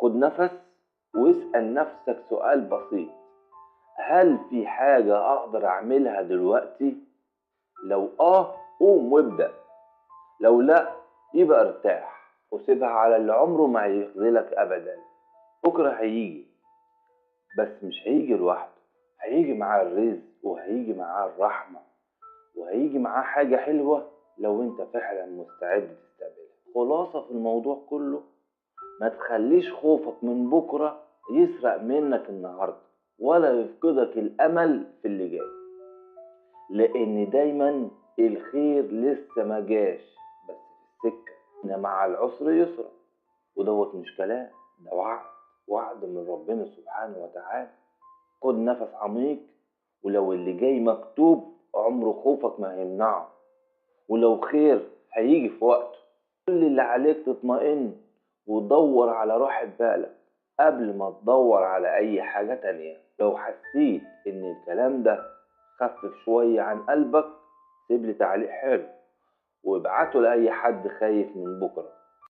خد نفس واسأل نفسك سؤال بسيط: هل في حاجة أقدر أعملها دلوقتي؟ لو قوم وابدأ. لو لأ، يبقى ارتاح وسيبها على اللي عمره ما هيخذلك أبدا. بكرة هيجي، بس مش هيجي لوحده، هيجي معاه الرزق وهيجي معاه الرحمة وهيجي معاه حاجة حلوة لو انت فعلا مستعد تستقبلها. خلاصة في الموضوع كله: ما تخليش خوفك من بكرة يسرق منك النهاردة ولا يفقدك الأمل في اللي جاي، لأن دايما الخير لسه ما جاش، بس في السكة. إن مع العسر يسرا، ودوت مش كلام، ده وعد من ربنا سبحانه وتعالى. خد نفس عميق، ولو اللي جاي مكتوب عمر خوفك ما هيمنعه، ولو خير هيجي في وقته. كل اللي عليك تطمئن ودور على راحة بالك قبل ما تدور على أي حاجة تانية. لو حسيت إن الكلام ده خفف شوية عن قلبك، سيبلي تعليق حلو وابعته لأي حد خايف من بكرة.